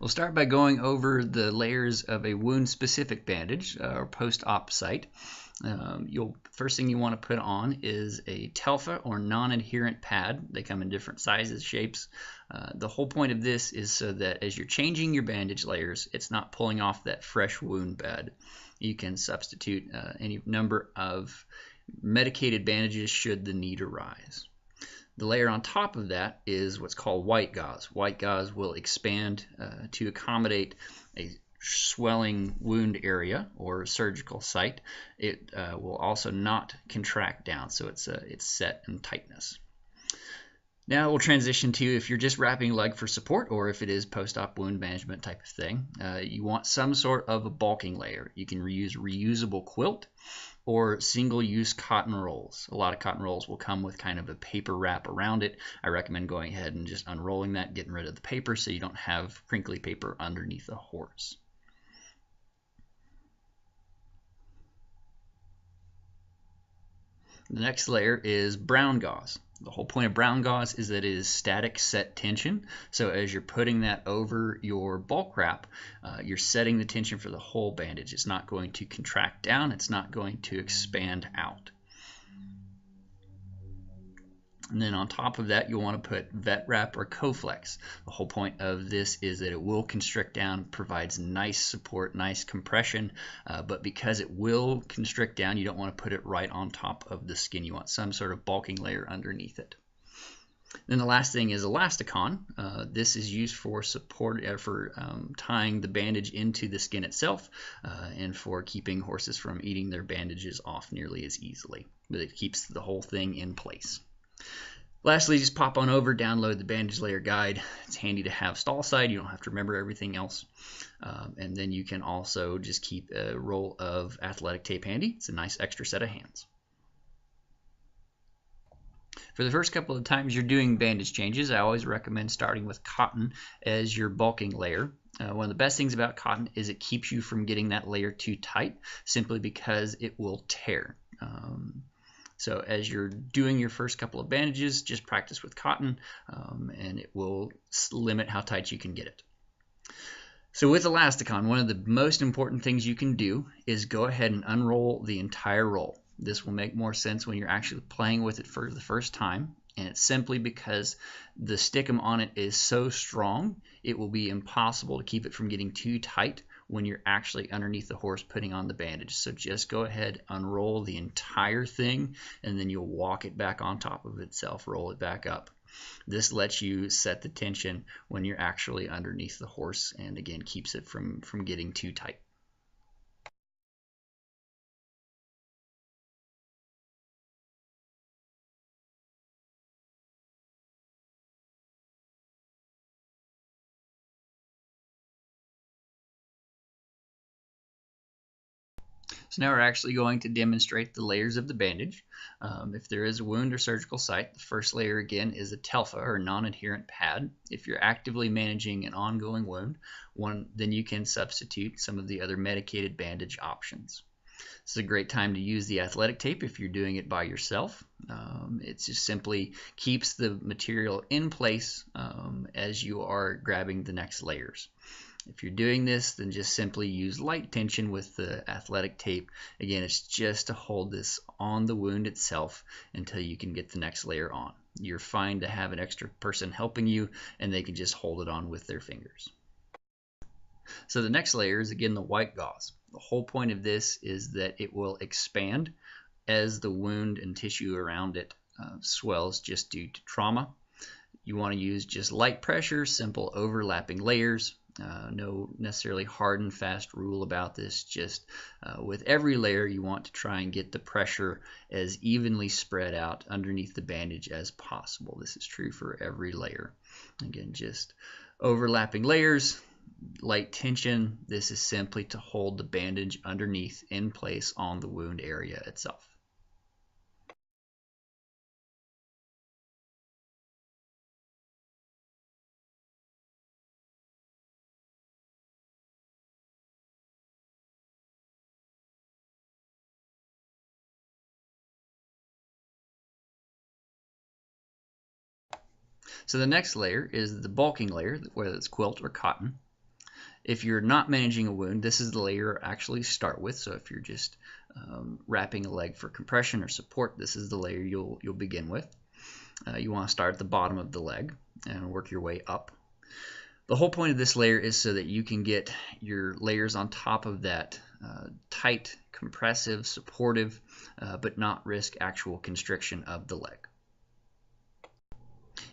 We'll start by going over the layers of a wound-specific bandage or post-op site. First thing you want to put on is a Telfa or non-adherent pad. They come in different sizes, shapes. The whole point of this is so that as you're changing your bandage layers, it's not pulling off that fresh wound bed. You can substitute any number of medicated bandages should the need arise. The layer on top of that is what's called white gauze. White gauze will expand to accommodate a swelling wound area or surgical site. It will also not contract down, so it's set in tightness. Now we'll transition to if you're just wrapping a leg for support or if it is post-op wound management type of thing. You want some sort of a bulking layer. You can reuse reusable quilt or single-use cotton rolls. A lot of cotton rolls will come with kind of a paper wrap around it. I recommend going ahead and just unrolling that, getting rid of the paper so you don't have crinkly paper underneath the horse. The next layer is brown gauze. The whole point of brown gauze is that it is static set tension. So as you're putting that over your bulk wrap, you're setting the tension for the whole bandage. It's not going to contract down. It's not going to expand out. And then on top of that, you'll want to put Vetwrap or Coflex. The whole point of this is that it will constrict down, provides nice support, nice compression, but because it will constrict down, you don't want to put it right on top of the skin. You want some sort of bulking layer underneath it. Then the last thing is Elastikon. This is used for support, tying the bandage into the skin itself and for keeping horses from eating their bandages off nearly as easily. But it keeps the whole thing in place. Lastly, just pop on over, download the bandage layer guide. It's handy to have stall side. You don't have to remember everything else. And then you can also just keep a roll of athletic tape handy. It's a nice extra set of hands. For the first couple of times you're doing bandage changes, I always recommend starting with cotton as your bulking layer. One of the best things about cotton is it keeps you from getting that layer too tight, simply because it will tear. So as you're doing your first couple of bandages, just practice with cotton and it will limit how tight you can get it. So with Elastikon, one of the most important things you can do is go ahead and unroll the entire roll. This will make more sense when you're actually playing with it for the first time. And it's simply because the stickum on it is so strong, it will be impossible to keep it from getting too tight when you're actually underneath the horse putting on the bandage. So just go ahead, unroll the entire thing, and then you'll walk it back on top of itself, roll it back up. This lets you set the tension when you're actually underneath the horse, and again keeps it from getting too tight. So now we're actually going to demonstrate the layers of the bandage. If there is a wound or surgical site, the first layer again is a Telfa or non-adherent pad. If you're actively managing an ongoing wound, then you can substitute some of the other medicated bandage options. This is a great time to use the athletic tape if you're doing it by yourself. It just simply keeps the material in place as you are grabbing the next layers. If you're doing this, then just simply use light tension with the athletic tape. Again, it's just to hold this on the wound itself until you can get the next layer on. You're fine to have an extra person helping you, and they can just hold it on with their fingers. So the next layer is again the white gauze. The whole point of this is that it will expand as the wound and tissue around it swells just due to trauma. You want to use just light pressure, simple overlapping layers. No necessarily hard and fast rule about this. Just with every layer you want to try and get the pressure as evenly spread out underneath the bandage as possible. This is true for every layer. Again, just overlapping layers, light tension. This is simply to hold the bandage underneath in place on the wound area itself. So the next layer is the bulking layer, whether it's quilt or cotton. If you're not managing a wound, this is the layer you actually start with. So if you're just wrapping a leg for compression or support, this is the layer you'll begin with. You want to start at the bottom of the leg and work your way up. The whole point of this layer is so that you can get your layers on top of that tight, compressive, supportive, but not risk actual constriction of the leg.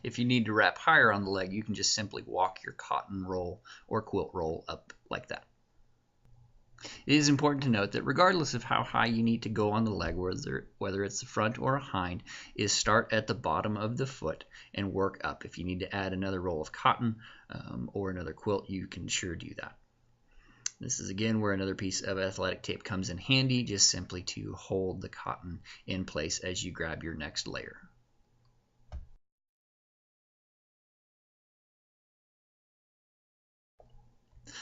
If you need to wrap higher on the leg, you can just simply walk your cotton roll or quilt roll up like that. It is important to note that regardless of how high you need to go on the leg, whether it's the front or a hind, is start at the bottom of the foot and work up. If you need to add another roll of cotton or another quilt, you can sure do that. This is again where another piece of athletic tape comes in handy, just simply to hold the cotton in place as you grab your next layer.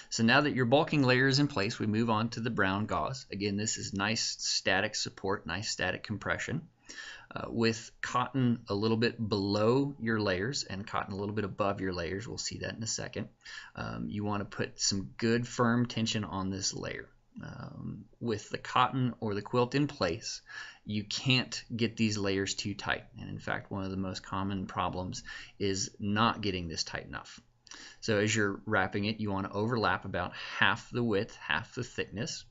So now that your bulking layer is in place, we move on to the brown gauze. Again, this is nice static support, nice static compression. With cotton a little bit below your layers and cotton a little bit above your layers, we'll see that in a second, you want to put some good firm tension on this layer. With the cotton or the quilt in place, you can't get these layers too tight. And in fact, one of the most common problems is not getting this tight enough. So as you're wrapping it, you want to overlap about half the width, half the thickness.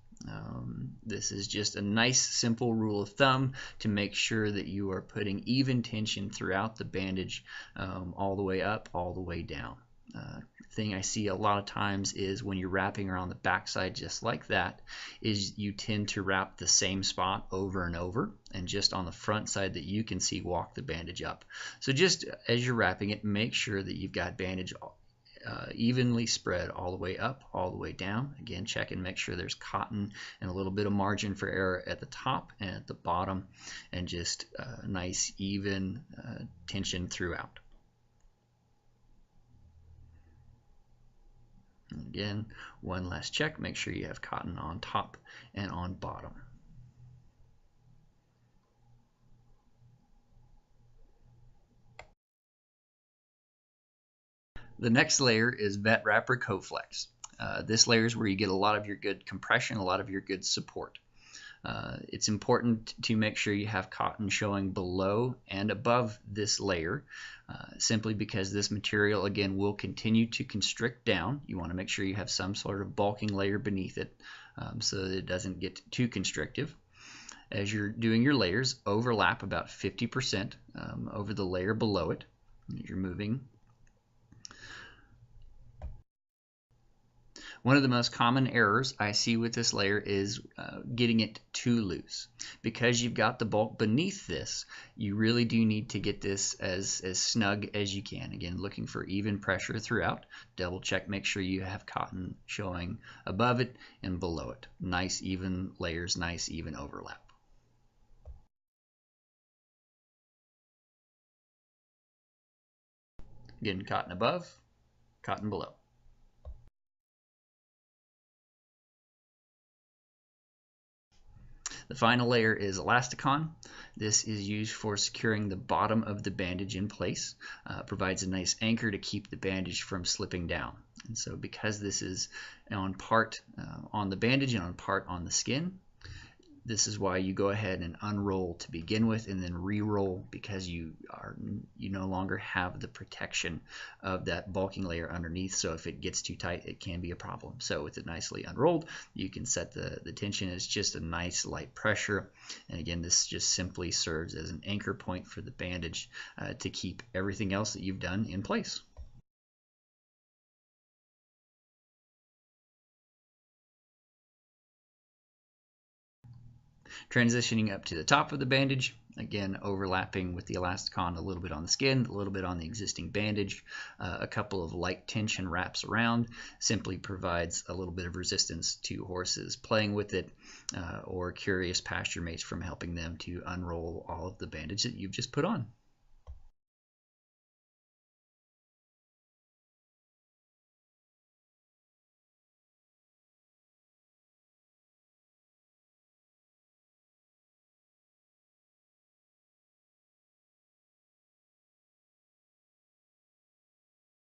This is just a nice simple rule of thumb to make sure that you are putting even tension throughout the bandage, all the way up, all the way down. Thing I see a lot of times is when you're wrapping around the backside just like that, is you tend to wrap the same spot over and over, and just on the front side that you can see, walk the bandage up. So just as you're wrapping it, make sure that you've got bandage evenly spread all the way up, all the way down. Again, check and make sure there's cotton and a little bit of margin for error at the top and at the bottom, and just nice even tension throughout. And again, one last check, make sure you have cotton on top and on bottom. The next layer is Vetwrap or Coflex. This layer is where you get a lot of your good compression, a lot of your good support. It's important to make sure you have cotton showing below and above this layer, simply because this material, again, will continue to constrict down. You want to make sure you have some sort of bulking layer beneath it, so that it doesn't get too constrictive. As you're doing your layers, overlap about 50% over the layer below it. You're moving. One of the most common errors I see with this layer is getting it too loose. Because you've got the bulk beneath this, you really do need to get this as snug as you can. Again, looking for even pressure throughout. Double check, make sure you have cotton showing above it and below it. Nice even layers, nice even overlap. Again, cotton above, cotton below. The final layer is Elastikon. This is used for securing the bottom of the bandage in place. Provides a nice anchor to keep the bandage from slipping down. And so because this is on part on the bandage and on part on the skin, this is why you go ahead and unroll to begin with and then re-roll, because you no longer have the protection of that bulking layer underneath. So if it gets too tight, it can be a problem. So with it nicely unrolled, you can set the tension as just a nice light pressure. And again, this just simply serves as an anchor point for the bandage to keep everything else that you've done in place. Transitioning up to the top of the bandage, again overlapping with the Elastikon a little bit on the skin, a little bit on the existing bandage, a couple of light tension wraps around, simply provides a little bit of resistance to horses playing with it or curious pasture mates from helping them to unroll all of the bandage that you've just put on.